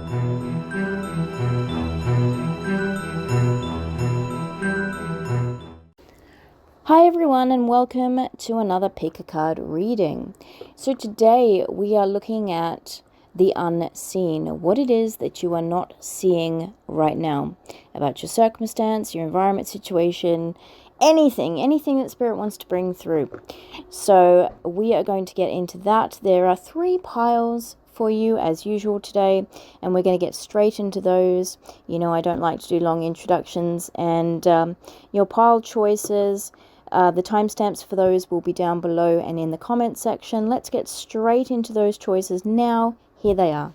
Hi everyone, and welcome to another pick a card reading. So today we are looking at the unseen, what it is that you are not seeing right now about your circumstance, your environment, situation, anything that Spirit wants to bring through. So we are going to get into that. There are 3 piles for you as usual today, and we're going to get straight into those. You know, I don't like to do long introductions, and your pile choices, the timestamps for those will be down below and in the comment section. Let's get straight into those choices now. Here they are.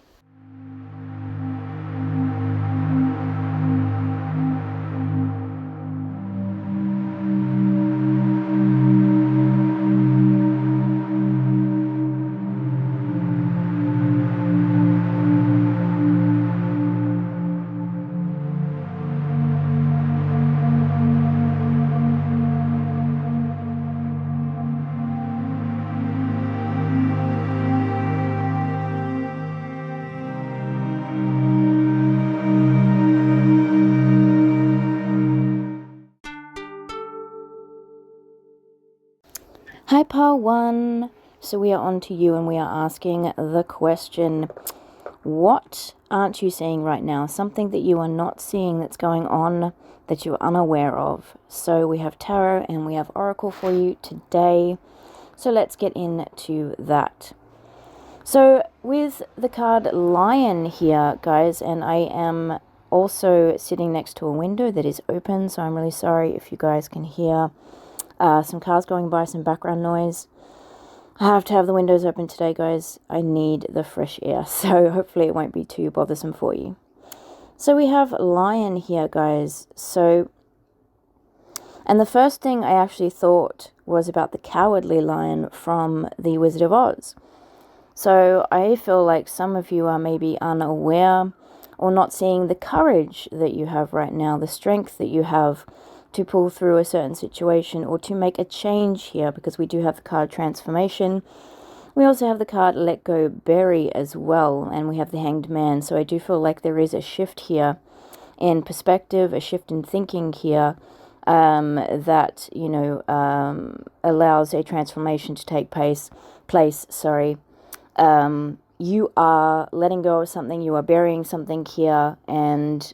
Hi pile 1, so we are on to you and we are asking the question, what aren't you seeing right now? Something that you are not seeing that's going on that you're unaware of. So we have tarot and we have oracle for you today. So let's get into that. So with the card Lion here, guys, and I am also sitting next to a window that is open, so I'm really sorry if you guys can hear some cars going by, some background noise. I have to have the windows open today, guys. I need the fresh air, so hopefully it won't be too bothersome for you. So we have Lion here, guys. So, and the first thing I actually thought was about the Cowardly Lion from the Wizard of Oz. So I feel like some of you are maybe unaware or not seeing the courage that you have right now, the strength that you have to pull through a certain situation or to make a change here, because we do have the card Transformation. We also have the card Let Go Bury as well, and we have the Hanged Man. So I do feel like there is a shift here in perspective, a shift in thinking here that, you know, allows a transformation to take place. You are letting go of something, you are burying something here, and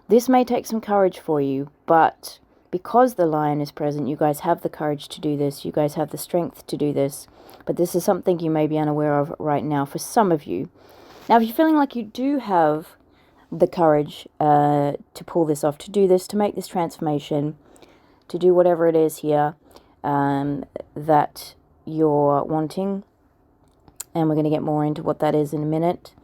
this may take some courage for you, but because the Lion is present, you guys have the courage to do this. You guys have the strength to do this. But this is something you may be unaware of right now for some of you. Now, if you're feeling like you do have the courage to pull this off, to do this, to make this transformation, to do whatever it is here that you're wanting, and we're going to get more into what that is in a minute,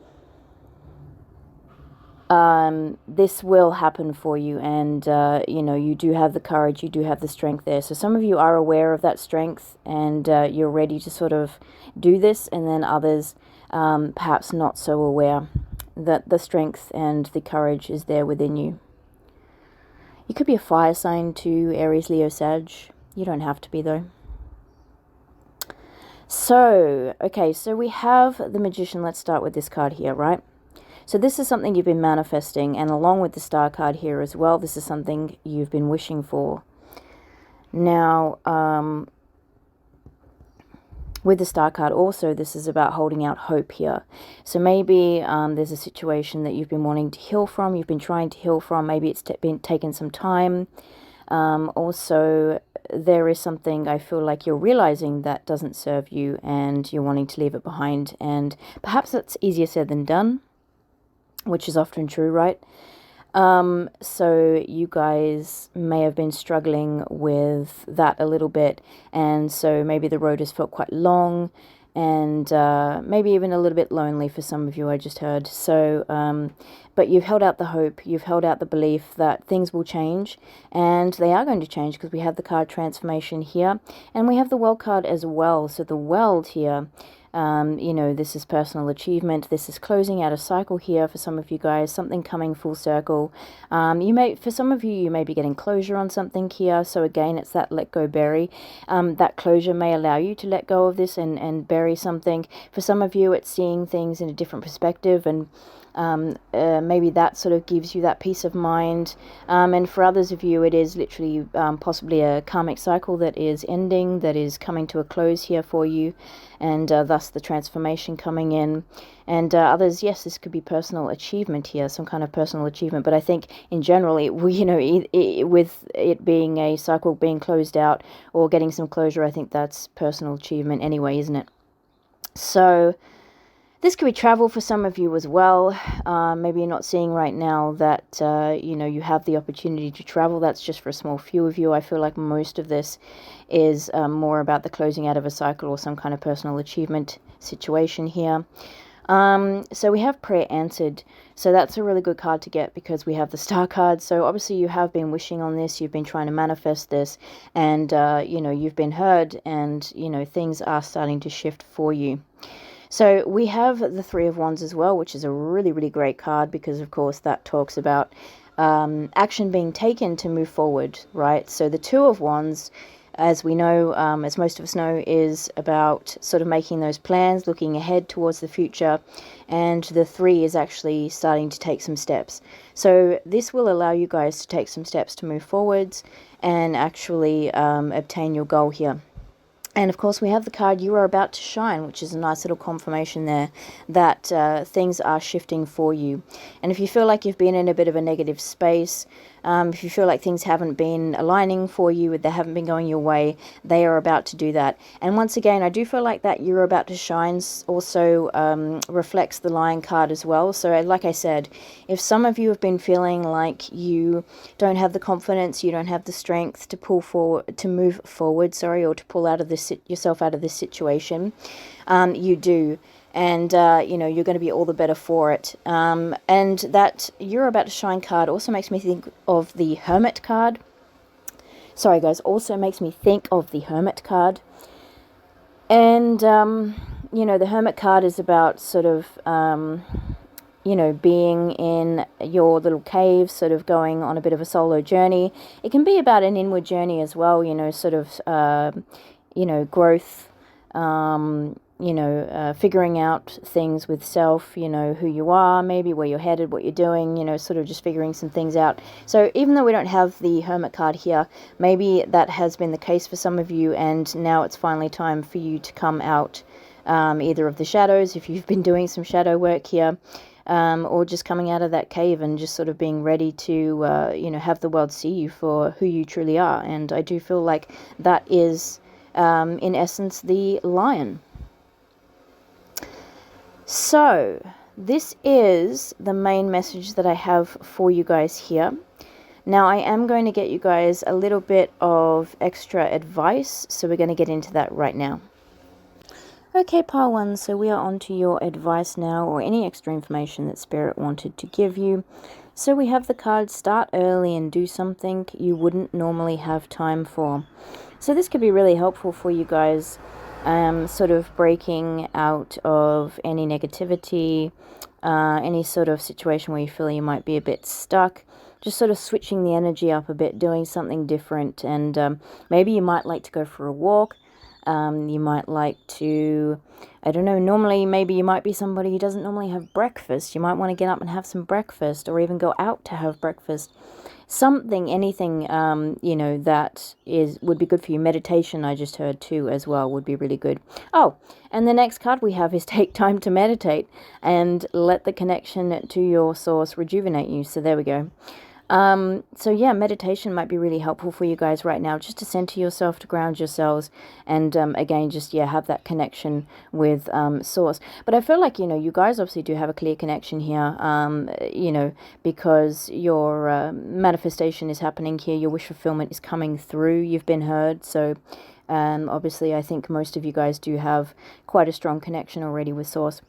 this will happen for you, and you know, you do have the courage, you do have the strength there. So some of you are aware of that strength, and you're ready to sort of do this, and then others perhaps not so aware that the strength and the courage is there within you. You could be a fire sign too, Aries, Leo, Sag. You don't have to be though. So, okay, so we have the Magician. Let's start with this card here, right? So this is something you've been manifesting, and along with the Star card here as well, this is something you've been wishing for. Now, with the Star card also, this is about holding out hope here. So maybe there's a situation that you've been wanting to heal from, you've been trying to heal from, maybe it's been taken some time. Also, there is something I feel like you're realizing that doesn't serve you, and you're wanting to leave it behind, and perhaps that's easier said than done, which is often true, right? So you guys may have been struggling with that a little bit, and so maybe the road has felt quite long, and maybe even a little bit lonely for some of you, I just heard. So, but you've held out the hope, you've held out the belief that things will change, and they are going to change, because we have the card Transformation here, and we have the World card as well. So the World here, You know, this is personal achievement. This is closing out a cycle here for some of you guys, something coming full circle. For some of you, you may be getting closure on something here. So again, it's that let go, bury. That closure may allow you to let go of this and bury something. For some of you, it's seeing things in a different perspective, and maybe that sort of gives you that peace of mind. And for others of you, it is literally possibly a karmic cycle that is ending, that is coming to a close here for you, and thus the transformation coming in. And others, yes, this could be personal achievement here, some kind of personal achievement. But I think in general, with it being a cycle being closed out or getting some closure, I think that's personal achievement anyway, isn't it? So this could be travel for some of you as well. Maybe you're not seeing right now that, you have the opportunity to travel. That's just for a small few of you. I feel like most of this is more about the closing out of a cycle or some kind of personal achievement situation here. So we have prayer answered. So that's a really good card to get because we have the star card. So obviously you have been wishing on this. You've been trying to manifest this, and, you've been heard, and, things are starting to shift for you. So we have the Three of Wands as well, which is a really, really great card because, of course, that talks about action being taken to move forward, right? So the Two of Wands, as we know, as most of us know, is about sort of making those plans, looking ahead towards the future, and the Three is actually starting to take some steps. So this will allow you guys to take some steps to move forwards and actually obtain your goal here. And of course we have the card You Are About to Shine, which is a nice little confirmation there that things are shifting for you. And if you feel like you've been in a bit of a negative space, if you feel like things haven't been aligning for you, they haven't been going your way, they are about to do that. And once again, I do feel like that You're About to Shine also reflects the Lion card as well. So like I said, if some of you have been feeling like you don't have the confidence, you don't have the strength to move forward, or to pull out of yourself out of this situation, you do. And, you're going to be all the better for it. And that You're About to Shine card also makes me think of the Hermit card. Sorry, guys, also makes me think of the Hermit card. And, the Hermit card is about sort of, being in your little cave, sort of going on a bit of a solo journey. It can be about an inward journey as well, sort of, growth, figuring out things with self, who you are, maybe where you're headed, what you're doing, sort of just figuring some things out. So even though we don't have the Hermit card here, maybe that has been the case for some of you, and now it's finally time for you to come out either of the shadows, if you've been doing some shadow work here, or just coming out of that cave and just sort of being ready to, have the world see you for who you truly are. And I do feel like that is, in essence, the Lion. So this is the main message that I have for you guys here. Now I am going to get you guys a little bit of extra advice, so we're going to get into that right now. Okay, pile one, so we are on to your advice now, or any extra information that Spirit wanted to give you. So we have the card Start Early and Do Something You Wouldn't Normally Have Time For. So this could be really helpful for you guys, sort of breaking out of any negativity, any sort of situation where you feel you might be a bit stuck, just sort of switching the energy up a bit, doing something different. And maybe you might like to go for a walk. You might like to, I don't know, normally maybe you might be somebody who doesn't normally have breakfast. You might want to get up and have some breakfast, or even go out to have breakfast. Something, anything, that would be good for you. Meditation, I just heard too, as well, would be really good. Oh, and the next card we have is Take Time to Meditate and Let the Connection to Your Source Rejuvenate You. So there we go. So yeah, meditation might be really helpful for you guys right now, just to center yourself, to ground yourselves, and again, just have that connection with source. But I feel like you guys obviously do have a clear connection here, because your manifestation is happening here, your wish fulfillment is coming through, you've been heard. So obviously I think most of you guys do have quite a strong connection already with source.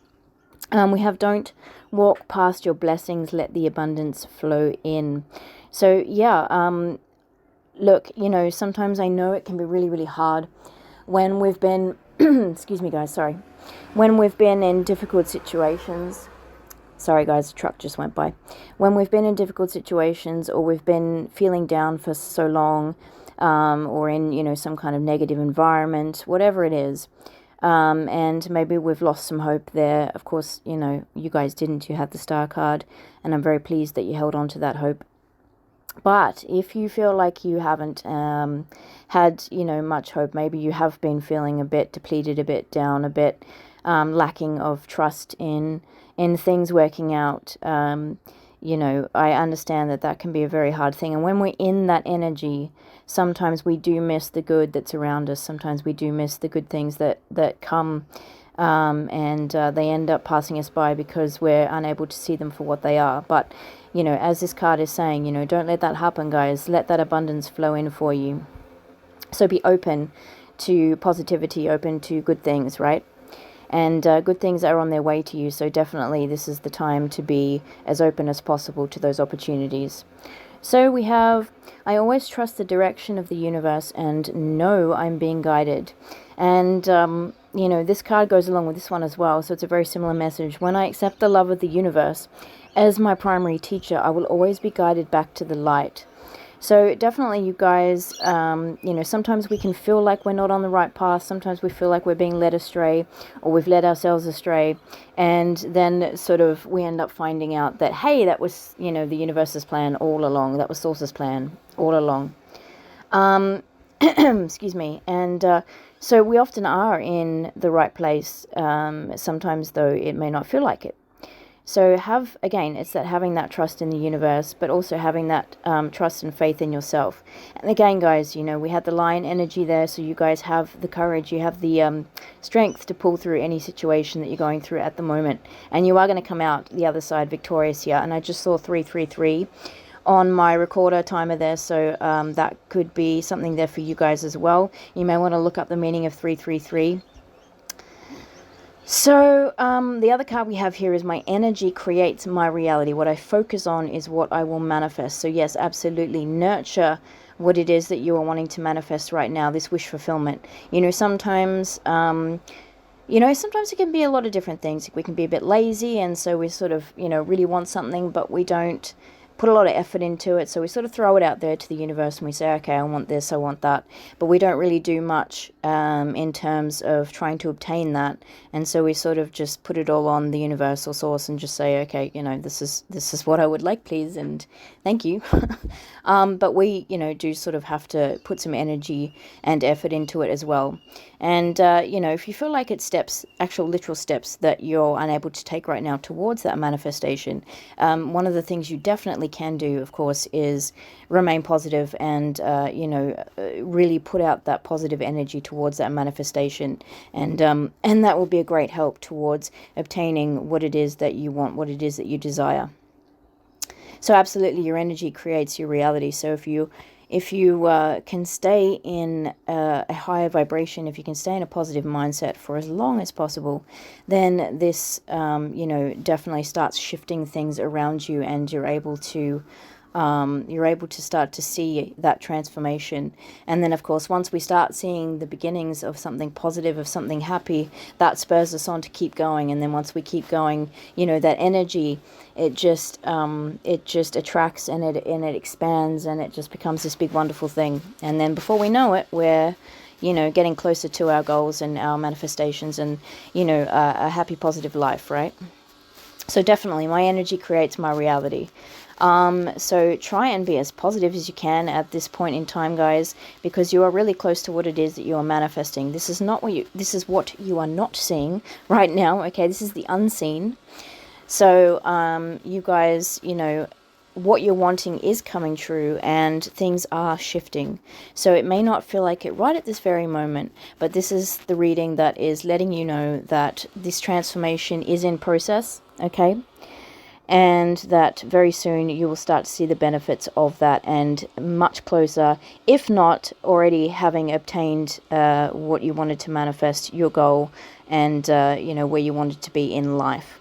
We have Don't Walk Past Your Blessings, Let the Abundance Flow In. So yeah, look, sometimes I know it can be really, really hard when we've been, excuse me guys, sorry, when we've been in difficult situations. Sorry guys, the truck just went by. When we've been in difficult situations, or we've been feeling down for so long, or in, you know, some kind of negative environment, whatever it is, and maybe we've lost some hope there. Of course, you know, you guys didn't. You had the Star card, and I'm very pleased that you held on to that hope. But if you feel like you haven't had, you know, much hope, maybe you have been feeling a bit depleted, a bit down, a bit lacking of trust in things working out, you know, I understand that that can be a very hard thing. And when we're in that energy, sometimes we do miss the good that's around us. Sometimes we do miss the good things that come, and they end up passing us by because we're unable to see them for what they are. But, you know, as this card is saying, you know, don't let that happen, guys. Let that abundance flow in for you. So be open to positivity, open to good things, right? And good things are on their way to you. So definitely this is the time to be as open as possible to those opportunities. So we have, I always trust the direction of the universe and know I'm being guided. And, you know, this card goes along with this one as well. So it's a very similar message. When I accept the love of the universe as my primary teacher, I will always be guided back to the light. So definitely, you guys, you know, sometimes we can feel like we're not on the right path. Sometimes we feel like we're being led astray, or we've led ourselves astray. And then sort of we end up finding out that, hey, that was, you know, the universe's plan all along. That was Source's plan all along. Excuse me. And so we often are in the right place. Sometimes, though, it may not feel like it. So again, it's that having that trust in the universe, but also having that trust and faith in yourself. And again, guys, you know, we had the lion energy there, so you guys have the courage, you have the strength to pull through any situation that you're going through at the moment. And you are going to come out the other side victorious here. And I just saw 333 on my recorder timer there, so that could be something there for you guys as well. You may want to look up the meaning of 333. So the other card we have here is my energy creates my reality. What I focus on is what I will manifest. So yes, absolutely nurture what it is that you are wanting to manifest right now, this wish fulfillment. You know, sometimes sometimes it can be a lot of different things. We can be a bit lazy, and so we sort of, you know, really want something, but we don't put a lot of effort into it. So we sort of throw it out there to the universe and we say, okay, I want this, I want that. But we don't really do much in terms of trying to obtain that. And so we sort of just put it all on the universal source and just say, okay, you know, this is what I would like, please, and thank you. But we, you know, do sort of have to put some energy and effort into it as well. And, you know, if you feel like it's steps, actual literal steps that you're unable to take right now towards that manifestation, one of the things you definitely can do, of course, is remain positive and, you know, really put out that positive energy towards that manifestation. And that will be a great help towards obtaining what it is that you want, what it is that you desire. So absolutely, your energy creates your reality. So if you can stay in a higher vibration, if you can stay in a positive mindset for as long as possible, then this, you know, definitely starts shifting things around you, and you're able to start to see that transformation. And then, of course, once we start seeing the beginnings of something positive, of something happy, that spurs us on to keep going. And then once we keep going, you know, that energy, it just attracts and it expands, and it just becomes this big, wonderful thing. And then before we know it, we're, you know, getting closer to our goals and our manifestations and, you know, a happy, positive life, right? So definitely, my energy creates my reality. So try and be as positive as you can at this point in time, guys, because you are really close to what it is that you are manifesting. This is what you are not seeing right now. Okay, this is the unseen. So, you guys, you know, what you're wanting is coming true, and things are shifting. So it may not feel like it right at this very moment, but this is the reading that is letting you know that this transformation is in process, okay? And that very soon you will start to see the benefits of that, and much closer, if not already having obtained what you wanted to manifest, your goal, and, you know, where you wanted to be in life.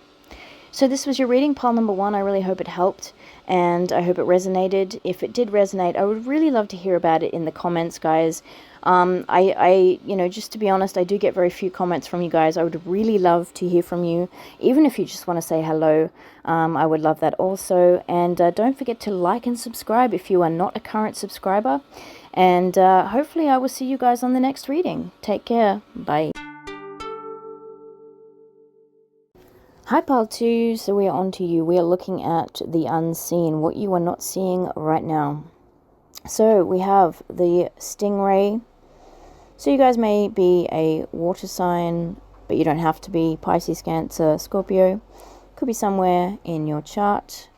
So this was your reading, pile number 1. I really hope it helped, and I hope it resonated. If it did resonate, I would really love to hear about it in the comments, guys. Just to be honest, I do get very few comments from you guys. I would really love to hear from you, even if you just want to say hello. I would love that also. And don't forget to like and subscribe if you are not a current subscriber. And hopefully I will see you guys on the next reading. Take care. Bye. Hi, Pile 2. So we are on to you. We are looking at the unseen, what you are not seeing right now. So we have the stingray. So you guys may be a water sign, but you don't have to be. Pisces, Cancer, Scorpio. Could be somewhere in your chart.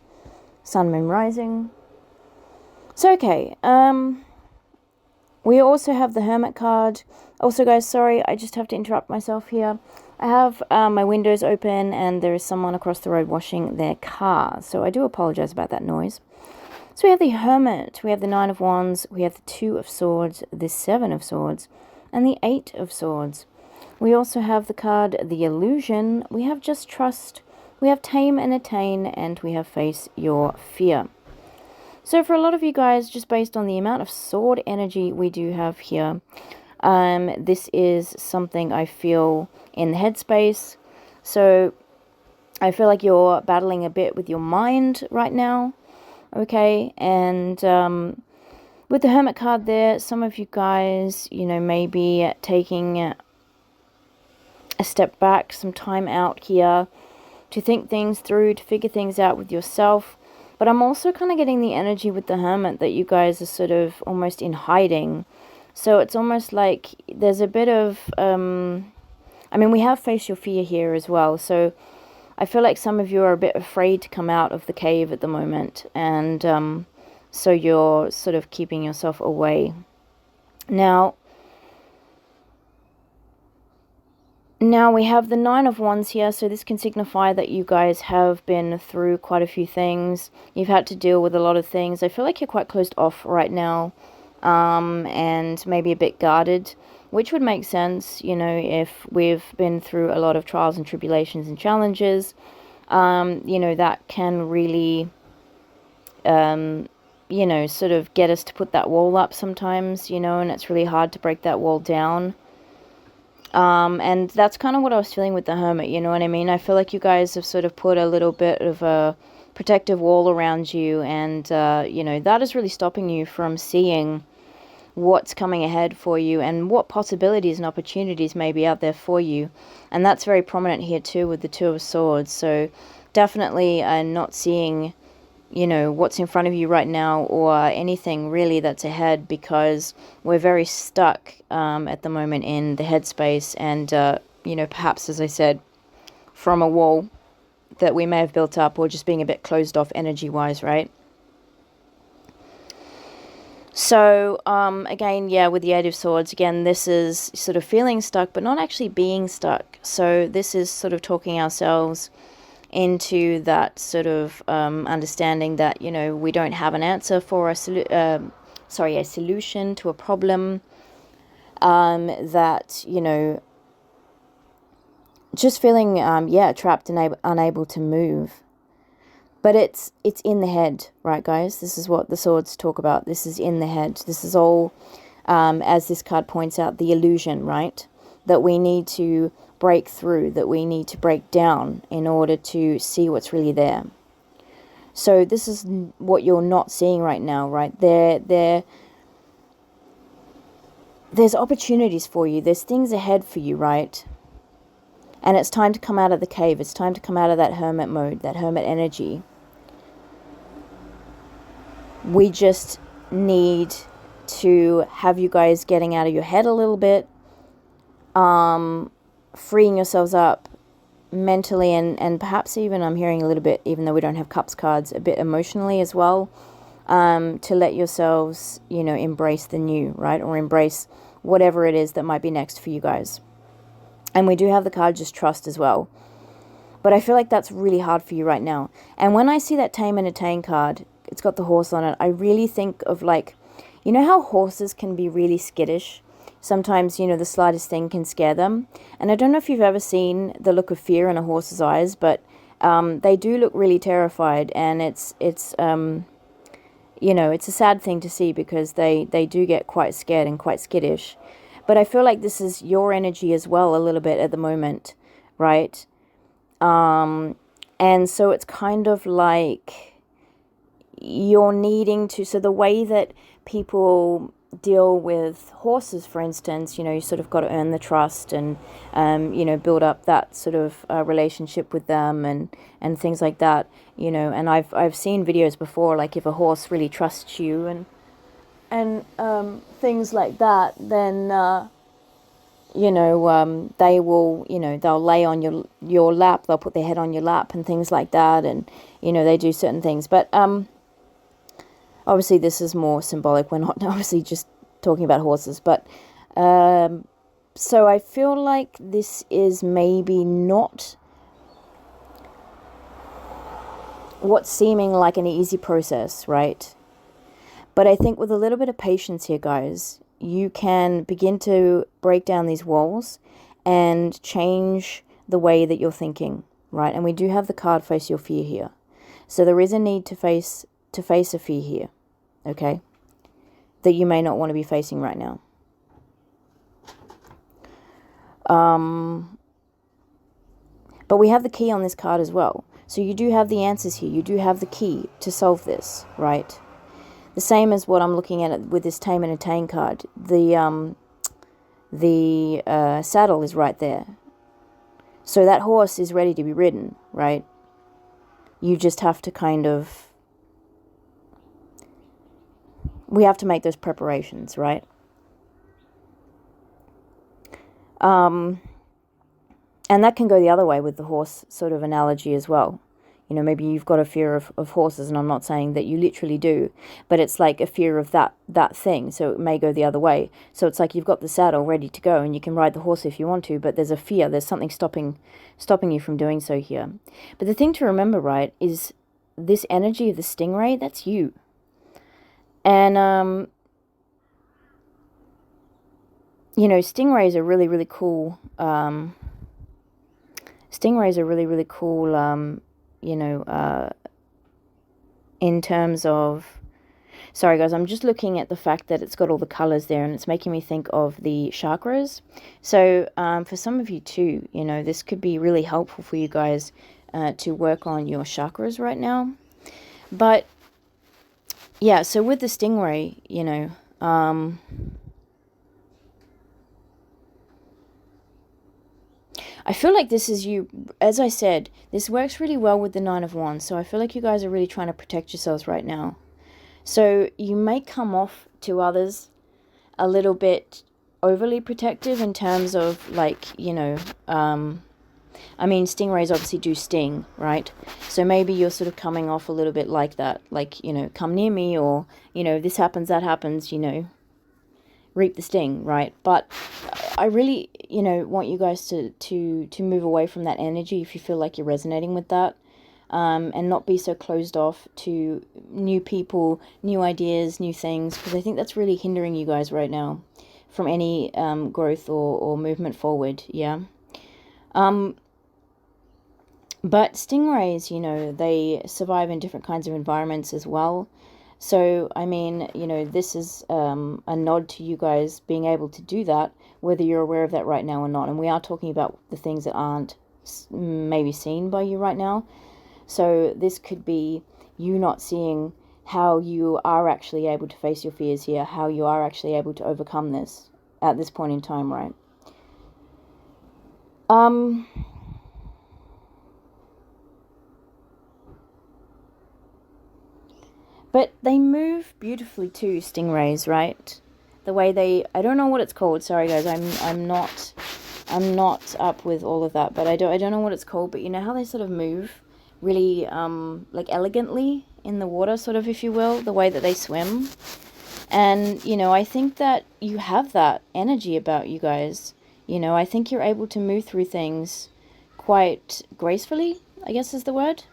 Sun, Moon, Rising. So, okay. We also have the Hermit card. Also, guys, sorry, I just have to interrupt myself here. I have my windows open and there is someone across the road washing their car. So I do apologize about that noise. So we have the Hermit, we have the Nine of Wands, we have the Two of Swords, the Seven of Swords, and the Eight of Swords. We also have the card, the Illusion, we have Just Trust, we have Tame and Attain, and we have Face Your Fear. So for a lot of you guys, just based on the amount of sword energy we do have here, this is something I feel in the headspace. So I feel like you're battling a bit with your mind right now. Okay, and with the Hermit card there, some of you guys, may be taking a step back, some time out here to think things through, to figure things out with yourself. But I'm also kind of getting the energy with the Hermit that you guys are sort of almost in hiding. So it's almost like there's a bit of, we have Face Your Fear here as well. So I feel like some of you are a bit afraid to come out of the cave at the moment. And so you're sort of keeping yourself away. Now we have the Nine of Wands here, so this can signify that you guys have been through quite a few things. You've had to deal with a lot of things. I feel like you're quite closed off right now, and maybe a bit guarded, which would make sense, if we've been through a lot of trials and tribulations and challenges. That can really, sort of get us to put that wall up sometimes, and it's really hard to break that wall down. And that's kind of what I was feeling with the Hermit, you know what I mean? I feel like you guys have sort of put a little bit of a protective wall around you, and, that is really stopping you from seeing what's coming ahead for you and what possibilities and opportunities may be out there for you. And that's very prominent here too with the Two of Swords. So definitely not seeing, what's in front of you right now or anything really that's ahead, because we're very stuck at the moment in the headspace and, perhaps, as I said, from a wall that we may have built up, or just being a bit closed off energy-wise, right? So, again, with the Eight of Swords, again, this is sort of feeling stuck, but not actually being stuck. So this is sort of talking ourselves into that sort of understanding that, we don't have an answer for a solution to a problem, that, just feeling, trapped and unable to move. But it's in the head, right, guys? This is what the swords talk about. This is in the head. This is all, as this card points out, the illusion, right? That we need to break through, that we need to break down in order to see what's really there. So this is what you're not seeing right now, right? There's opportunities for you. There's things ahead for you, right? And it's time to come out of the cave. It's time to come out of that hermit mode, that hermit energy. We just need to have you guys getting out of your head a little bit, freeing yourselves up mentally and perhaps even, I'm hearing a little bit, even though we don't have cups cards, a bit emotionally as well, to let yourselves, embrace the new, right? Or embrace whatever it is that might be next for you guys. And we do have the card Just Trust as well. But I feel like that's really hard for you right now. And when I see that Tame and Attain card, it's got the horse on it, I really think of how horses can be really skittish? Sometimes, the slightest thing can scare them. And I don't know if you've ever seen the look of fear in a horse's eyes, but they do look really terrified. And it's you know, it's a sad thing to see because they do get quite scared and quite skittish. But I feel like this is your energy as well a little bit at the moment, right? And so it's kind of like you're needing to, so the way that people deal with horses, for instance, you know, you sort of got to earn the trust and, you know, build up that sort of relationship with them and things like that, you know. And I've seen videos before, like if a horse really trusts you and things like that, then you know, they will, you know, they'll lay on your lap, they'll put their head on your lap and things like that, and you know, they do certain things. But obviously this is more symbolic, we're not obviously just talking about horses. But so I feel like this is maybe not what's seeming like an easy process, right? But I think with a little bit of patience here, guys, you can begin to break down these walls and change the way that you're thinking, right? And we do have the card Face Your Fear here. So there is a need to face a fear here, okay? That you may not want to be facing right now. But we have the key on this card as well. So you do have the answers here. You do have the key to solve this, right? The same as what I'm looking at with this Tame and Attain card. The saddle is right there. So that horse is ready to be ridden, right? You just have to kind of... we have to make those preparations, right? And that can go the other way with the horse sort of analogy as well. You know, maybe you've got a fear of horses, and I'm not saying that you literally do, but it's like a fear of that thing, so it may go the other way. So it's like you've got the saddle ready to go, and you can ride the horse if you want to, but there's a fear, there's something stopping you from doing so here. But the thing to remember, right, is this energy of the stingray, that's you. And, you know, stingrays are really, really cool. Stingrays are really, really cool, you know, in terms of... sorry guys, I'm just looking at the fact that it's got all the colors there, and it's making me think of the chakras. So for some of you too, you know, this could be really helpful for you guys to work on your chakras right now. But yeah, so with the stingray, you know, I feel like this is you, as I said, this works really well with the Nine of Wands. So I feel like you guys are really trying to protect yourselves right now. So you may come off to others a little bit overly protective in terms of, like, you know, I mean, stingrays obviously do sting, right? So maybe you're sort of coming off a little bit like that, like, you know, come near me, or, you know, this happens, that happens, you know, reap the sting, right? But I really, you know, want you guys to move away from that energy if you feel like you're resonating with that, and not be so closed off to new people, new ideas, new things, because I think that's really hindering you guys right now from any growth or movement forward, yeah? But stingrays, you know, they survive in different kinds of environments as well. So, I mean, you know, this is a nod to you guys being able to do that, whether you're aware of that right now or not. And we are talking about the things that aren't maybe seen by you right now. So this could be you not seeing how you are actually able to face your fears here, how you are actually able to overcome this at this point in time, right? But they move beautifully too, stingrays, right? The way they, I don't know what it's called. Sorry guys, I'm not up with all of that, but I don't know what it's called. But you know how they sort of move really like elegantly in the water, sort of, if you will, the way that they swim. And you know, I think that you have that energy about you guys. You know, I think you're able to move through things quite gracefully, I guess is the word.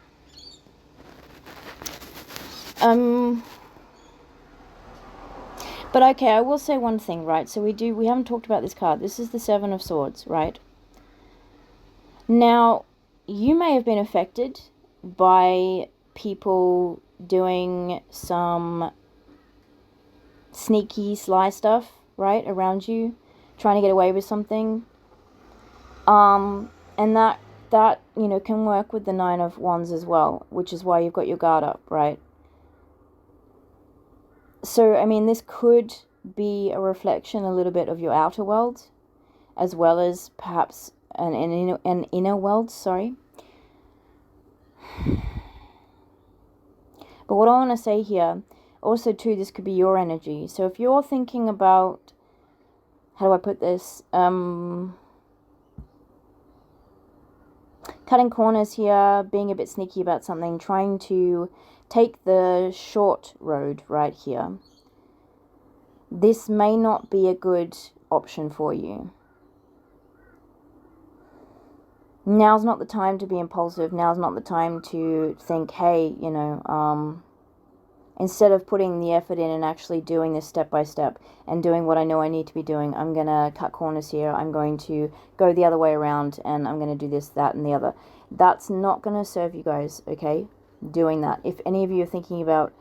But okay, I will say one thing, right? So we haven't talked about this card. This is the Seven of Swords, right? Now, you may have been affected by people doing some sneaky, sly stuff, right, around you, trying to get away with something. And that can work with the Nine of Wands as well, which is why you've got your guard up, right? So, I mean, this could be a reflection a little bit of your outer world, as well as perhaps an inner world, sorry. But what I want to say here, also too, this could be your energy. So if you're thinking about, how do I put this, cutting corners here, being a bit sneaky about something, trying to take the short road right here, this may not be a good option for you. Now's not the time to be impulsive. Now's not the time to think, hey, instead of putting the effort in and actually doing this step by step and doing what I know I need to be doing, I'm going to cut corners here. I'm going to go the other way around and I'm going to do this, that, and the other. That's not going to serve you guys, okay? Doing that. If any of you are thinking about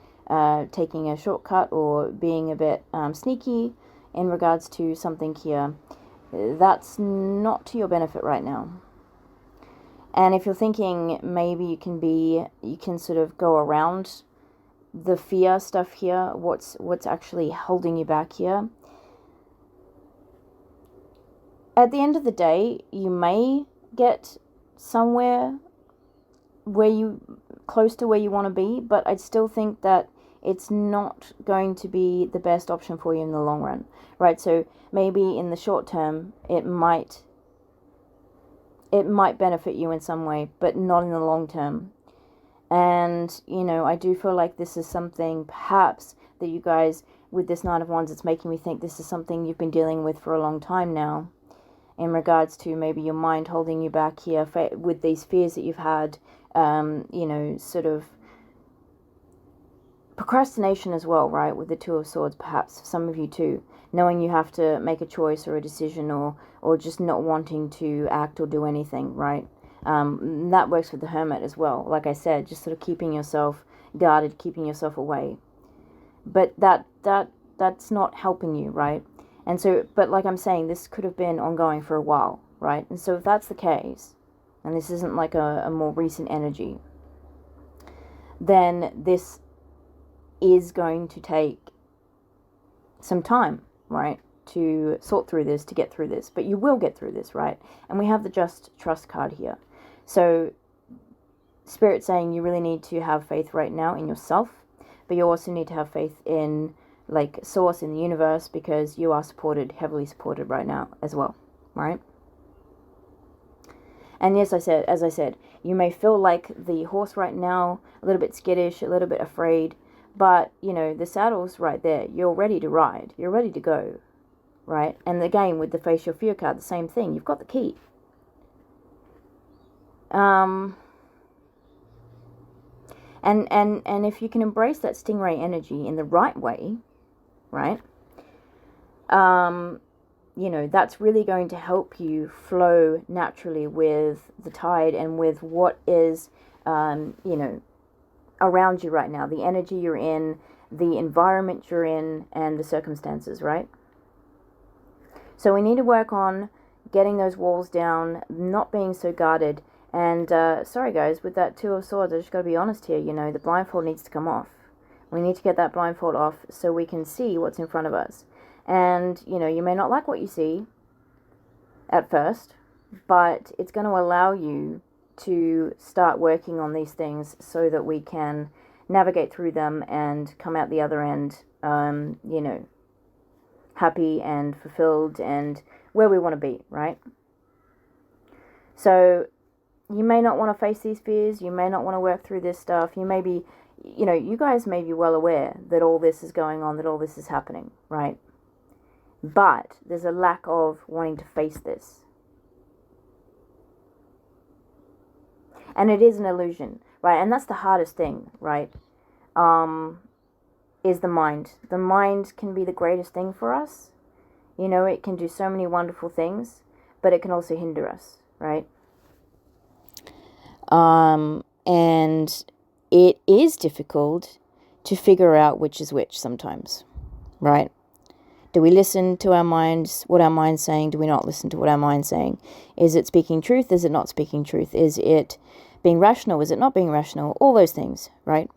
taking a shortcut or being a bit sneaky in regards to something here, that's not to your benefit right now. And if you're thinking maybe you can sort of go around the fear stuff here, what's actually holding you back here, at the end of the day, you may get somewhere close to where you want to be, but I'd still think that it's not going to be the best option for you in the long run, right? So maybe in the short term, it might benefit you in some way, but not in the long term. And, I do feel like this is something perhaps that you guys, with this Nine of Wands, it's making me think this is something you've been dealing with for a long time now, in regards to maybe your mind holding you back here with these fears that you've had, sort of procrastination as well, right? With the Two of Swords, perhaps for some of you too, knowing you have to make a choice or a decision or just not wanting to act or do anything, right? That works with the Hermit as well. Like I said, just sort of keeping yourself guarded, keeping yourself away. But that's not helping you, right? And so, but like I'm saying, this could have been ongoing for a while, right? And so if that's the case, and this isn't like a more recent energy, then this is going to take some time, right, to sort through this, to get through this. But you will get through this, right? And we have the Just Trust card here. So Spirit saying you really need to have faith right now in yourself, but you also need to have faith in like source, in the universe, because you are supported, heavily supported right now as well, right? And yes, as I said, you may feel like the horse right now, a little bit skittish, a little bit afraid, but, the saddle's right there. You're ready to ride. You're ready to go, right? And again, with the Face Your Fear card, the same thing. You've got the key. And if you can embrace that stingray energy in the right way, right? That's really going to help you flow naturally with the tide and with what is, around you right now, the energy you're in, the environment you're in, and the circumstances, right? So we need to work on getting those walls down, not being so guarded. And sorry guys, with that Two of Swords, I just got to be honest here, the blindfold needs to come off. We need to get that blindfold off so we can see what's in front of us. And, you may not like what you see at first, but it's going to allow you to start working on these things so that we can navigate through them and come out the other end, happy and fulfilled and where we want to be, right? So you may not want to face these fears. You may not want to work through this stuff. You may be, you guys may be well aware that all this is going on, that all this is happening, right? But there's a lack of wanting to face this. And it is an illusion, right? And that's the hardest thing, right? Is the mind. The mind can be the greatest thing for us. It can do so many wonderful things, but it can also hinder us, right? And it is difficult to figure out which is which sometimes, right? Do we listen to our minds, what our mind's saying? Do we not listen to what our mind's saying? Is it speaking truth? Is it not speaking truth? Is it being rational? Is it not being rational? All those things, right?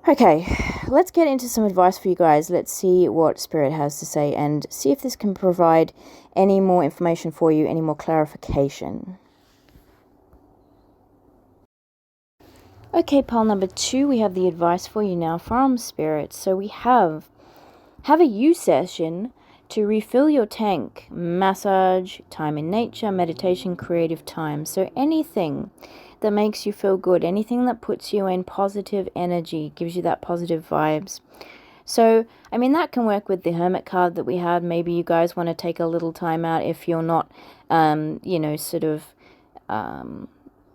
Okay, let's get into some advice for you guys. Let's see what Spirit has to say and see if this can provide any more information for you, any more clarification. Okay, pile number 2, we have the advice for you now from Spirit. So we have a you session to refill your tank, massage, time in nature, meditation, creative time. So anything that makes you feel good, anything that puts you in positive energy, gives you that positive vibes. So, I mean, that can work with the Hermit card that we had. Maybe you guys want to take a little time out if you're not,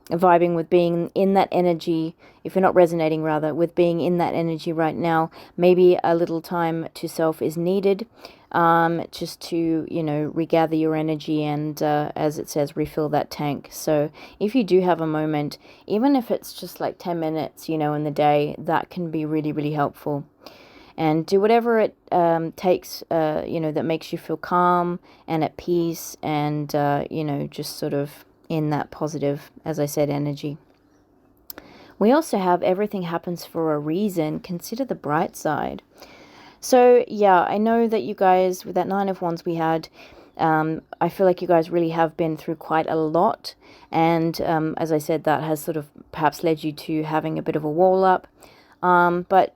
vibing with being in that energy, if you're not resonating rather with being in that energy right now. Maybe a little time to self is needed, just to, regather your energy and, as it says, refill that tank. So if you do have a moment, even if it's just like 10 minutes, in the day, that can be really, really helpful. And do whatever it takes, that makes you feel calm and at peace and, just sort of in that positive, as I said, energy. We also have everything happens for a reason. Consider the bright side. So, yeah, I know that you guys, with that 9 of Wands we had, I feel like you guys really have been through quite a lot. And as I said, that has sort of perhaps led you to having a bit of a wall up. But,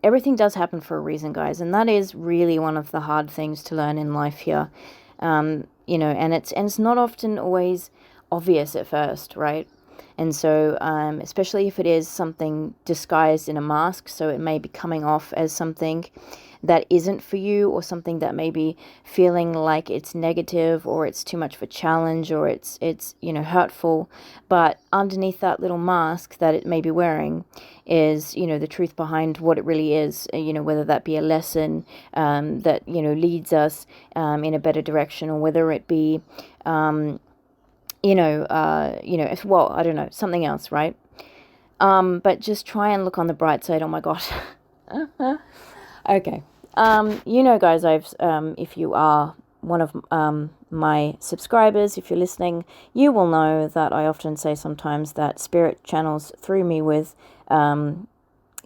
everything does happen for a reason, guys. And that is really one of the hard things to learn in life here. And it's not often always obvious at first, right? And so, especially if it is something disguised in a mask, so it may be coming off as something that isn't for you, or something that may be feeling like it's negative, or it's too much of a challenge, or it's hurtful. But underneath that little mask that it may be wearing is, the truth behind what it really is, whether that be a lesson that, leads us in a better direction, or whether it be, I don't know, something else, right? But just try and look on the bright side. Oh my gosh. Okay. Guys, if you are one of my subscribers, if you're listening, you will know that I often say sometimes that Spirit channels through me with,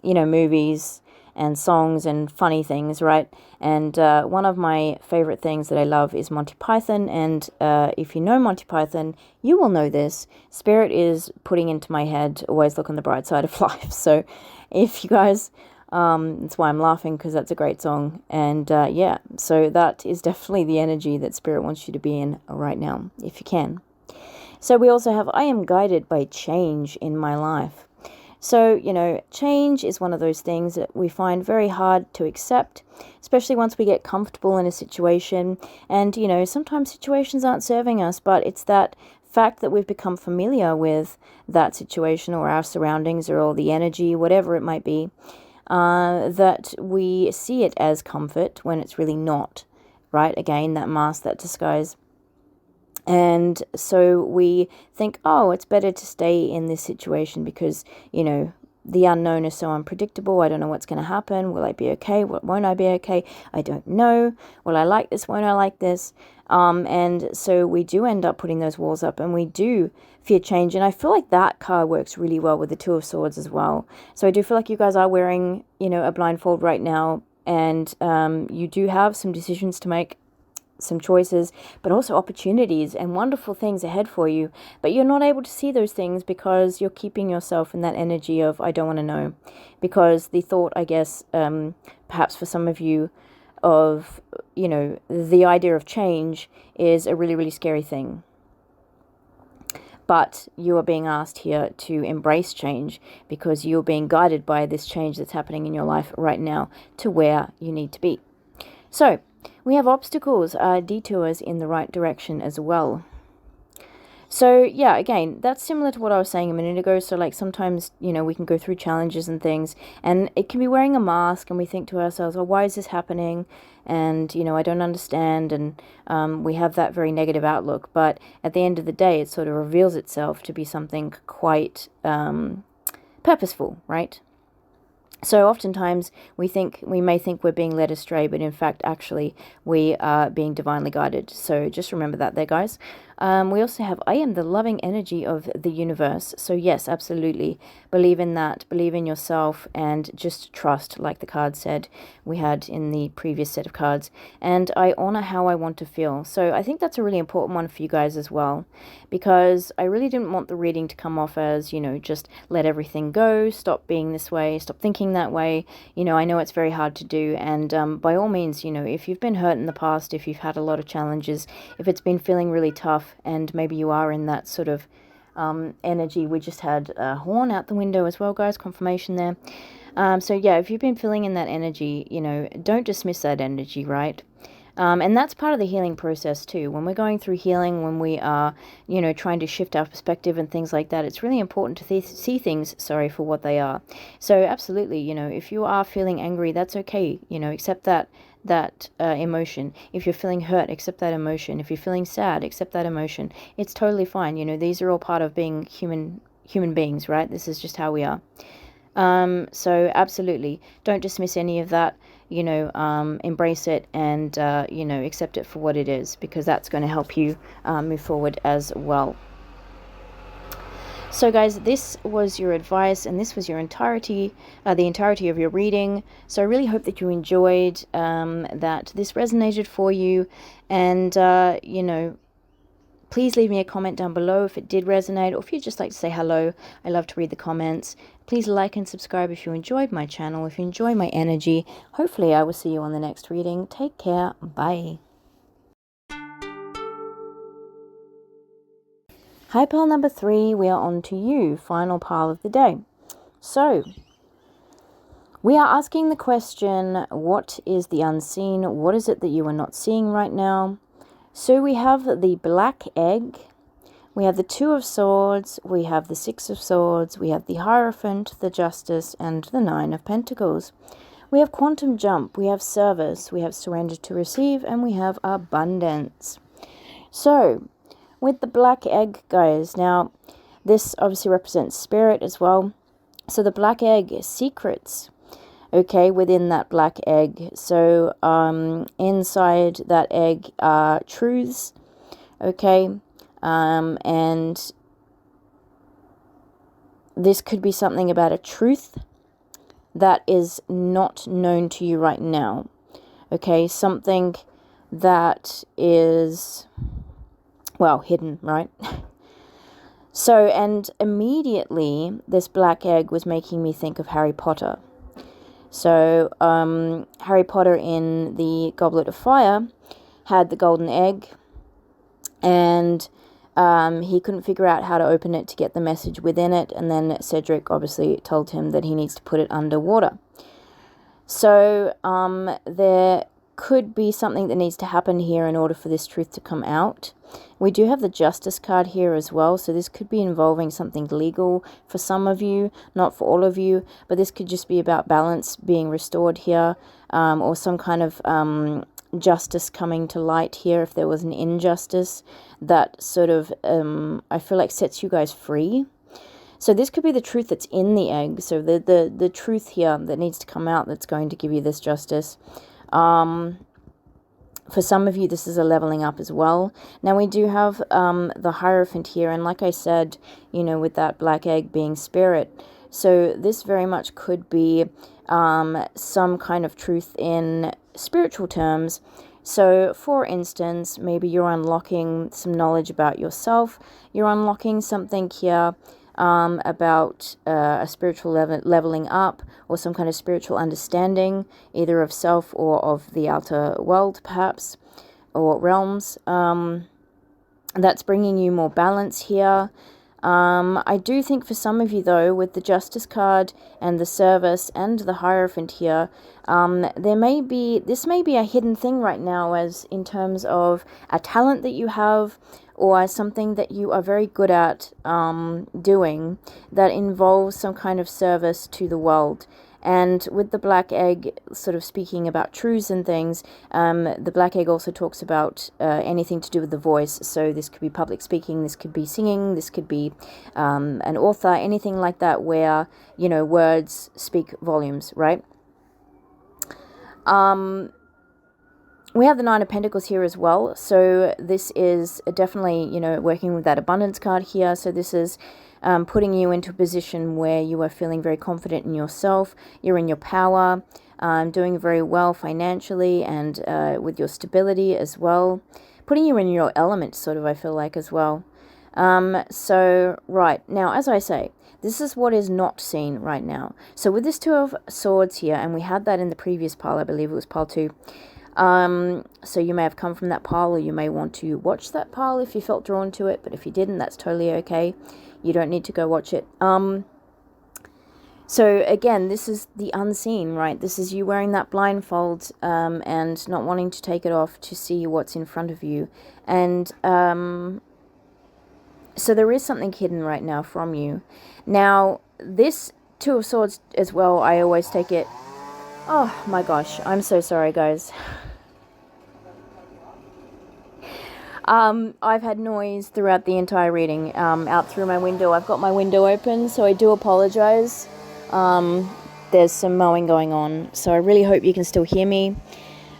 movies and songs and funny things, right? And one of my favorite things that I love is Monty Python. And if you know Monty Python, you will know this. Spirit is putting into my head, always look on the bright side of life. So if you guys... that's why I'm laughing, because that's a great song. And so that is definitely the energy that Spirit wants you to be in right now, if you can. So we also have, I am guided by change in my life. So, change is one of those things that we find very hard to accept, especially once we get comfortable in a situation. And, sometimes situations aren't serving us, but it's that fact that we've become familiar with that situation or our surroundings or all the energy, whatever it might be. That we see it as comfort when it's really not, right? Again, that mask, that disguise. And so we think, oh, it's better to stay in this situation because, the unknown is so unpredictable. I don't know what's going to happen. Will I be okay? Won't I be okay? I don't know. Will I like this? Won't I like this? And so we do end up putting those walls up, and we do fear change. And I feel like that card works really well with the 2 of Swords as well. So I do feel like you guys are wearing, a blindfold right now, and you do have some decisions to make, some choices, but also opportunities and wonderful things ahead for you. But you're not able to see those things because you're keeping yourself in that energy of, I don't want to know. Because the thought, I guess, perhaps for some of you, of, the idea of change is a really, really scary thing. But you are being asked here to embrace change because you're being guided by this change that's happening in your life right now to where you need to be. So, we have obstacles, detours in the right direction as well. So yeah, again, that's similar to what I was saying a minute ago. So like sometimes, we can go through challenges and things, and it can be wearing a mask, and we think to ourselves, oh, why is this happening? And, I don't understand. And we have that very negative outlook. But at the end of the day, it sort of reveals itself to be something quite purposeful, right? So oftentimes we may think we're being led astray, but in fact, actually, we are being divinely guided. So just remember that there, guys. We also have, I am the loving energy of the universe. So yes, absolutely. Believe in that. Believe in yourself and just trust, like the card said we had in the previous set of cards. And I honor how I want to feel. So I think that's a really important one for you guys as well, because I really didn't want the reading to come off as, just let everything go, stop being this way, stop thinking that way. I know it's very hard to do. And by all means, if you've been hurt in the past, if you've had a lot of challenges, if it's been feeling really tough, and maybe you are in that sort of energy. We just had a horn out the window as well, guys, confirmation there. So yeah, if you've been feeling in that energy, don't dismiss that energy, right? And that's part of the healing process too. When we're going through healing, when we are, trying to shift our perspective and things like that, it's really important to see things, for what they are. So absolutely, if you are feeling angry, that's okay. Accept that emotion. If you're feeling hurt, accept that emotion. If you're feeling sad, accept that emotion. It's totally fine. These are all part of being human beings, right? This is just how we are. So absolutely, don't dismiss any of that. Embrace it and accept it for what it is, because that's going to help you move forward as well. So guys, this was your advice, and this was your the entirety of your reading. So I really hope that you enjoyed, that this resonated for you, and please leave me a comment down below if it did resonate, or if you'd just like to say hello. I love to read the comments. Please like and subscribe if you enjoyed my channel, if you enjoy my energy. Hopefully I will see you on the next reading. Take care. Bye. Hi, pile number 3, we are on to you, final pile of the day. So, we are asking the question, what is the unseen? What is it that you are not seeing right now? So we have the black egg, we have the 2 of Swords, we have the 6 of Swords, we have the Hierophant, the Justice, and the 9 of Pentacles. We have quantum jump, we have service, we have surrender to receive, and we have abundance. So, with the black egg, guys, now this obviously represents spirit as well. So the black egg is secrets, okay, within that black egg. So inside that egg are truths, okay, and this could be something about a truth that is not known to you right now, okay, something that is, well, hidden, right? So, and immediately this black egg was making me think of Harry Potter. So, Harry Potter in the Goblet of Fire had the golden egg, and he couldn't figure out how to open it to get the message within it, and then Cedric obviously told him that he needs to put it underwater. So, there could be something that needs to happen here in order for this truth to come out. We do have the Justice card here as well, so this could be involving something legal for some of you, not for all of you, but this could just be about balance being restored here, or some kind of justice coming to light here if there was an injustice that sort of, I feel like sets you guys free. So this could be the truth that's in the egg, so the truth here that needs to come out that's going to give you this justice. For some of you, this is a leveling up as well. Now, we do have the Hierophant here, and like I said, with that black egg being spirit, so this very much could be some kind of truth in spiritual terms. So, for instance, maybe you're unlocking some knowledge about yourself, you're unlocking something here about a spiritual leveling up, or some kind of spiritual understanding, either of self or of the outer world, perhaps, or realms. That's bringing you more balance here. I do think for some of you, though, with the Justice card and the Service and the Hierophant here, this may be a hidden thing right now, as in terms of a talent that you have, or something that you are very good at doing that involves some kind of service to the world. And with the black egg sort of speaking about truths and things, the black egg also talks about anything to do with the voice. So this could be public speaking, this could be singing, this could be an author, anything like that where, you know, words speak volumes, right? We have the Nine of Pentacles here as well. So this is definitely, you know, working with that abundance card here. So this is putting you into a position where you are feeling very confident in yourself. You're in your power, doing very well financially and with your stability as well. Putting you in your element, sort of, I feel like, as well. So, right. Now, as I say, this is what is not seen right now. So with this Two of Swords here, and we had that in the previous pile, I believe it was pile 2. So you may have come from that pile, or you may want to watch that pile if you felt drawn to it, but if you didn't, that's totally okay. You don't need to go watch it. So again, this is the unseen, right? This is you wearing that blindfold and not wanting to take it off to see what's in front of you. And so there is something hidden right now from you. Now, this Two of Swords as well, I always take it... Oh my gosh, I'm so sorry, guys. I've had noise throughout the entire reading, out through my window. I've got my window open, so I do apologize. There's some mowing going on, so I really hope you can still hear me.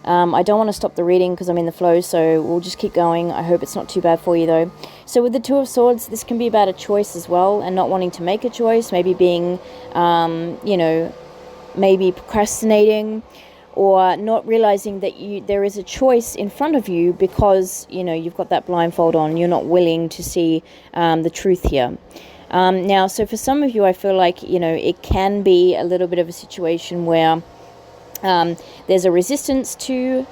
I don't want to stop the reading because I'm in the flow, so we'll just keep going. I hope it's not too bad for you, though. So with the Two of Swords, this can be about a choice as well, and not wanting to make a choice, maybe being, you know, maybe procrastinating, or not realizing that there is a choice in front of you because, you know, you've got that blindfold on. You're not willing to see the truth here. Now, so for some of you, I feel like, you know, it can be a little bit of a situation where there's a resistance to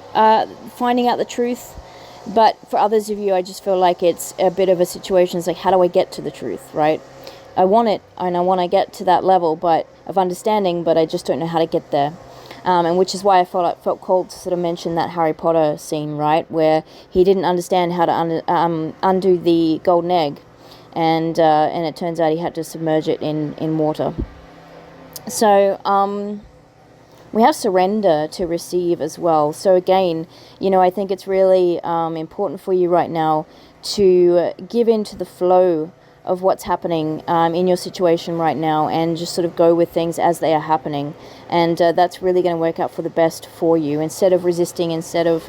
finding out the truth. But for others of you, I just feel like it's a bit of a situation. It's like, how do I get to the truth, right? I want it, and I want to get to that level of understanding, but I just don't know how to get there. And which is why I felt called to sort of mention that Harry Potter scene, right, where he didn't understand how to undo the golden egg, and it turns out he had to submerge it in water. So we have surrender to receive as well. So again, you know, I think it's really important for you right now to give into the flow of what's happening in your situation right now, and just sort of go with things as they are happening. And that's really going to work out for the best for you. Instead of resisting, instead of,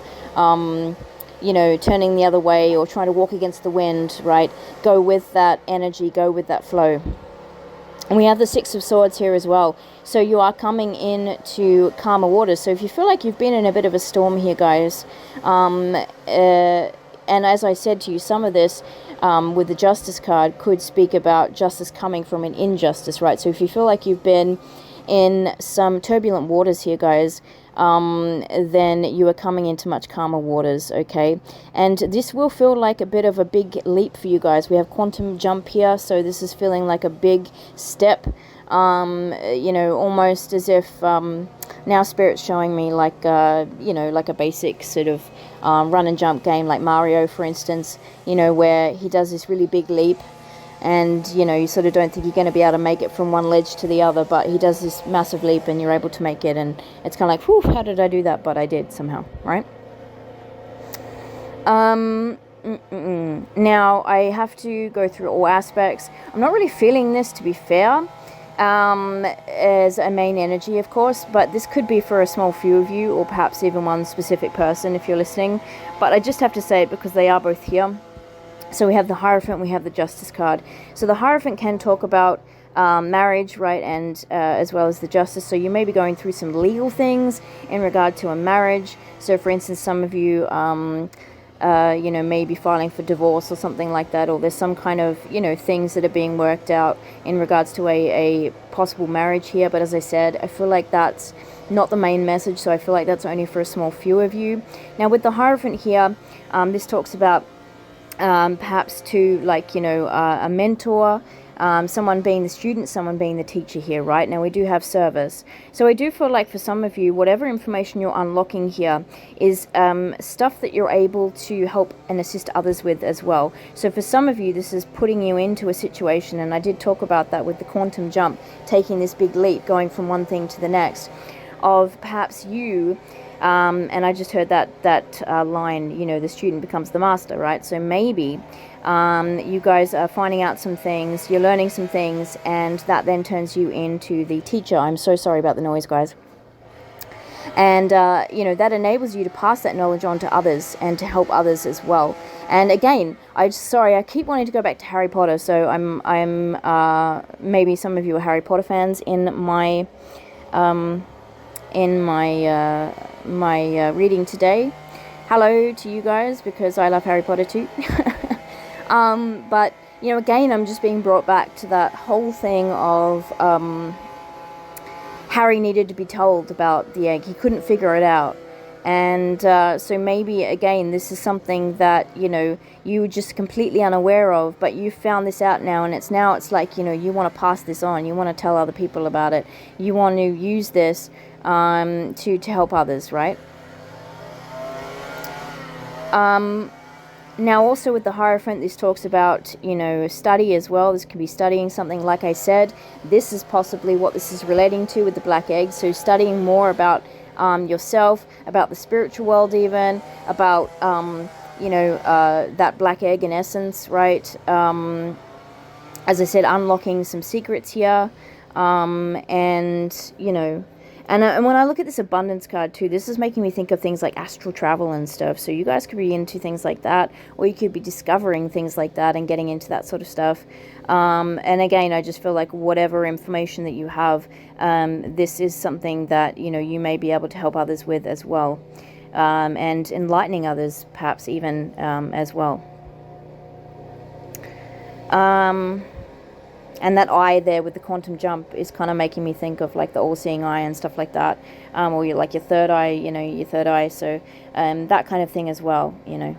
you know, turning the other way or trying to walk against the wind, right? Go with that energy, go with that flow. And we have the Six of Swords here as well. So you are coming in to calmer waters. So if you feel like you've been in a bit of a storm here, guys, and as I said to you, some of this with the Justice card could speak about justice coming from an injustice, right? So if you feel like you've been in some turbulent waters here, guys, then you are coming into much calmer waters, okay? And this will feel like a bit of a big leap for you guys. We have quantum jump here, so this is feeling like a big step, you know, almost as if now Spirit's showing me like, you know, like a basic sort of run and jump game like Mario, for instance, you know, where he does this really big leap, and, you know, you sort of don't think you're going to be able to make it from one ledge to the other, but he does this massive leap and you're able to make it, and it's kind of like, whew, how did I do that? But I did somehow, right? Now, I have to go through all aspects. I'm not really feeling this, to be fair, as a main energy, of course, but this could be for a small few of you, or perhaps even one specific person if you're listening. But I just have to say it because they are both here. So we have the Hierophant, we have the Justice card. So the Hierophant can talk about marriage, right, and as well as the Justice. So you may be going through some legal things in regard to a marriage. So for instance, some of you, you know, may be filing for divorce or something like that, or there's some kind of, you know, things that are being worked out in regards to a possible marriage here. But as I said, I feel like that's not the main message, so I feel like that's only for a small few of you. Now with the Hierophant here, this talks about perhaps to, like, you know, a mentor, someone being the student, someone being the teacher here, right? Now we do have service. So I do feel like for some of you, whatever information you're unlocking here is stuff that you're able to help and assist others with as well. So for some of you, this is putting you into a situation, and I did talk about that with the quantum jump, taking this big leap, going from one thing to the next, of perhaps you... and I just heard that line, you know, the student becomes the master, right? So maybe you guys are finding out some things, you're learning some things, and that then turns you into the teacher. I'm so sorry about the noise, guys. And, you know, that enables you to pass that knowledge on to others and to help others as well. And again, I keep wanting to go back to Harry Potter, so I'm maybe some of you are Harry Potter fans in my... my reading today. Hello to you guys, because I love Harry Potter too. But, you know, again, I'm just being brought back to that whole thing of Harry needed to be told about the egg. He couldn't figure it out. And so maybe, again, this is something that, you know, you were just completely unaware of, but you found this out now, and it's like, you know, you want to pass this on. You want to tell other people about it. You want to use this to help others, right? Now also with the Hierophant, this talks about, you know, study as well. This could be studying something, like I said. This is possibly what this is relating to with the black egg. So studying more about yourself, about the spiritual world, even about you know, that black egg in essence, right? As I said, unlocking some secrets here, and, you know, and when I look at this abundance card too, this is making me think of things like astral travel and stuff. So you guys could be into things like that, or you could be discovering things like that and getting into that sort of stuff. And again, I just feel like whatever information that you have, this is something that, you know, you may be able to help others with as well, and enlightening others perhaps even as well. And that eye there with the quantum jump is kind of making me think of like the all-seeing eye and stuff like that, or like your third eye, you know, your third eye. So that kind of thing as well, you know.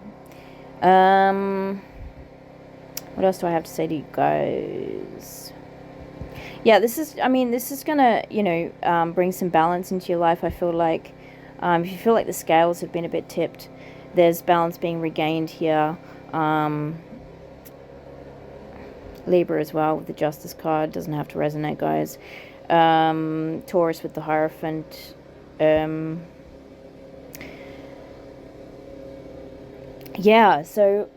What else do I have to say to you guys? Yeah, this is gonna, you know, bring some balance into your life. I feel like if you feel like the scales have been a bit tipped, there's balance being regained here. Libra as well with the Justice card. Doesn't have to resonate, guys. Taurus with the Hierophant. Yeah, so...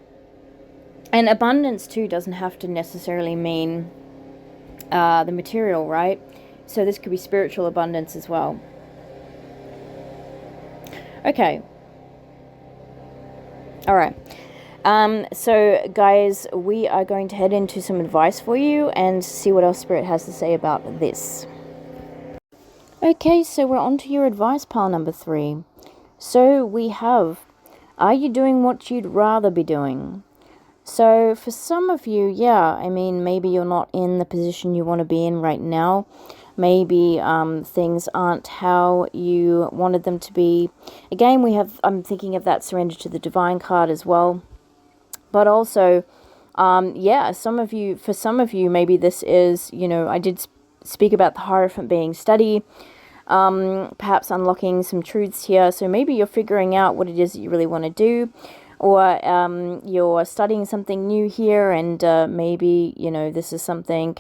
And abundance, too, doesn't have to necessarily mean the material, right? So this could be spiritual abundance as well. Okay. All right. So guys, we are going to head into some advice for you and see what else Spirit has to say about this. Okay, so we're on to your advice pile number 3. So we have, are you doing what you'd rather be doing? So for some of you, yeah, I mean, maybe you're not in the position you want to be in right now. Maybe things aren't how you wanted them to be. Again, I'm thinking of that Surrender to the Divine card as well. But also, yeah, for some of you, maybe this is, you know, I did speak about the Hierophant being study, perhaps unlocking some truths here. So maybe you're figuring out what it is that you really want to do, or you're studying something new here, and maybe, you know, this is something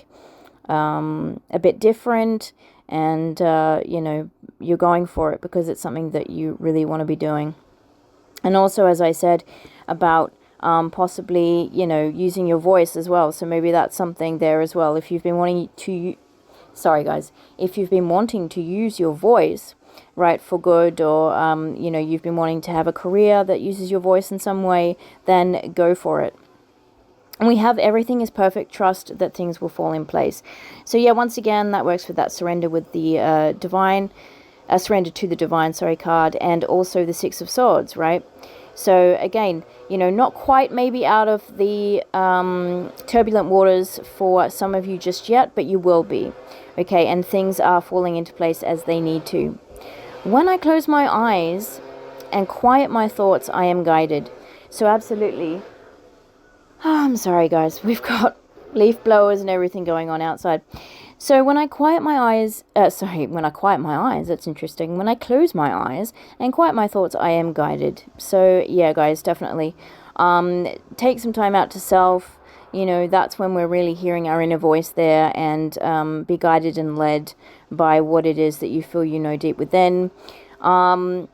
a bit different, and, you know, you're going for it because it's something that you really want to be doing. And also, as I said, about possibly, you know, using your voice as well. So maybe that's something there as well. If you've been wanting to, if you've been wanting to use your voice, right, for good, or, you know, you've been wanting to have a career that uses your voice in some way, then go for it. And we have everything is perfect, trust that things will fall in place. So yeah, once again, that works with that surrender with the divine, surrender to the divine, card, and also the Six of Swords, right? So again, you know, not quite maybe out of the turbulent waters for some of you just yet, but you will be, okay? And things are falling into place as they need to. When I close my eyes and quiet my thoughts, I am guided. So absolutely, I'm sorry, guys. We've got leaf blowers and everything going on outside. So when I quiet my eyes, that's interesting. When I close my eyes and quiet my thoughts, I am guided. So yeah, guys, definitely take some time out to self. You know, that's when we're really hearing our inner voice there, and be guided and led by what it is that you feel you know deep within. You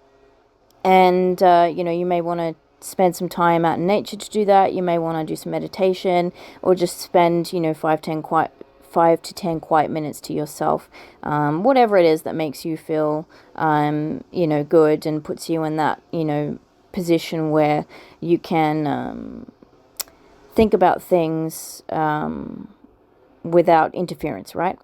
know, you may want to spend some time out in nature to do that. You may want to do some meditation, or just spend, you know, 5 to 10 quiet minutes to yourself. Whatever it is that makes you feel, you know, good and puts you in that, you know, position where you can think about things without interference, right?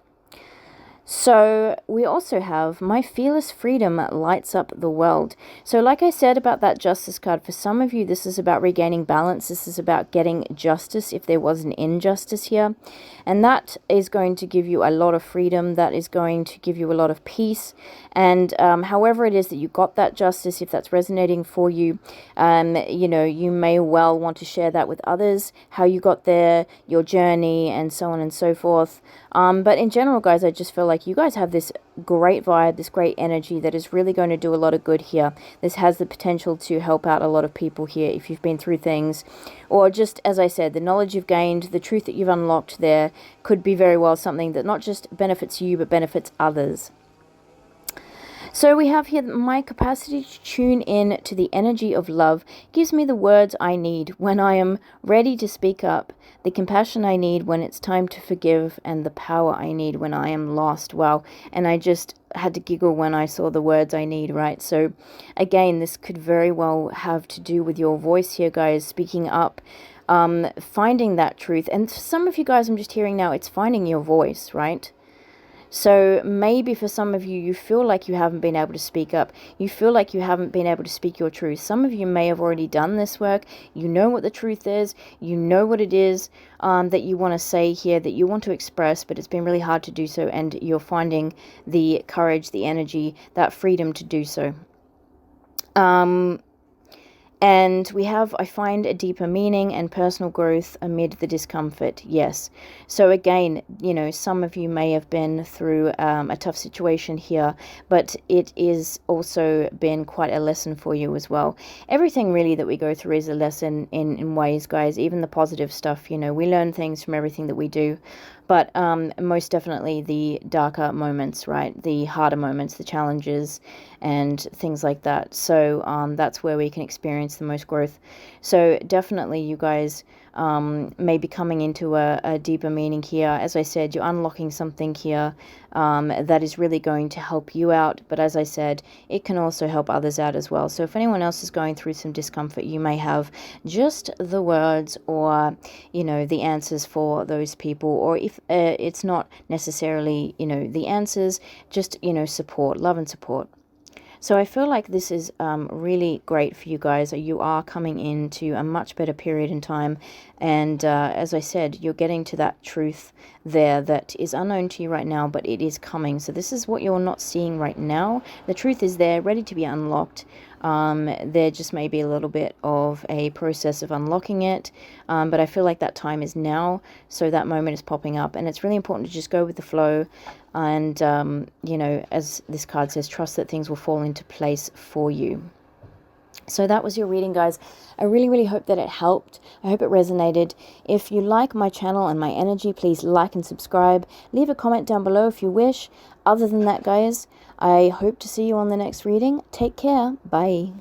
So we also have my fearless freedom lights up the world. So like I said about that justice card, for some of you, this is about regaining balance. This is about getting justice if there was an injustice here. And that is going to give you a lot of freedom. That is going to give you a lot of peace. And however it is that you got that justice, if that's resonating for you, you know, you may well want to share that with others, how you got there, your journey, and so on and so forth. But in general, guys, I just feel like you guys have this great vibe, this great energy that is really going to do a lot of good here. This has the potential to help out a lot of people here if you've been through things, or just, as I said, the knowledge you've gained, the truth that you've unlocked there could be very well something that not just benefits you, but benefits others. So we have here, my capacity to tune in to the energy of love gives me the words I need when I am ready to speak up, the compassion I need when it's time to forgive, and the power I need when I am lost. Wow. And I just had to giggle when I saw the words I need, right? So again, this could very well have to do with your voice here, guys, speaking up, finding that truth. And for some of you guys, I'm just hearing now, it's finding your voice, right? So maybe for some of you, you feel like you haven't been able to speak up. You feel like you haven't been able to speak your truth. Some of you may have already done this work. You know what the truth is. You know what it is that you want to say here, that you want to express, but it's been really hard to do so. And you're finding the courage, the energy, that freedom to do so. And we have, I find a deeper meaning and personal growth amid the discomfort. Yes. So again, you know, some of you may have been through a tough situation here, but it is also been quite a lesson for you as well. Everything really that we go through is a lesson in ways, guys. Even the positive stuff, you know, we learn things from everything that we do. But most definitely the darker moments, right? The harder moments, the challenges and things like that. So that's where we can experience the most growth. So definitely you guys may be coming into a deeper meaning here. As I said, you're unlocking something here that is really going to help you out. But as I said, it can also help others out as well. So if anyone else is going through some discomfort, you may have just the words or, you know, the answers for those people. Or if it's not necessarily, you know, the answers, just, you know, support, love and support. So I feel like this is really great for you guys. You are coming into a much better period in time. And as I said, you're getting to that truth there that is unknown to you right now, but it is coming. So this is what you're not seeing right now. The truth is there, ready to be unlocked. There just may be a little bit of a process of unlocking it, but I feel like that time is now, so that moment is popping up, and it's really important to just go with the flow, and you know, as this card says, trust that things will fall into place for you. So that was your reading, guys. I really hope that it helped. I hope it resonated. If you like my channel and my energy, please like and subscribe. Leave a comment down below if you wish. Other than that, guys, I hope to see you on the next reading. Take care. Bye.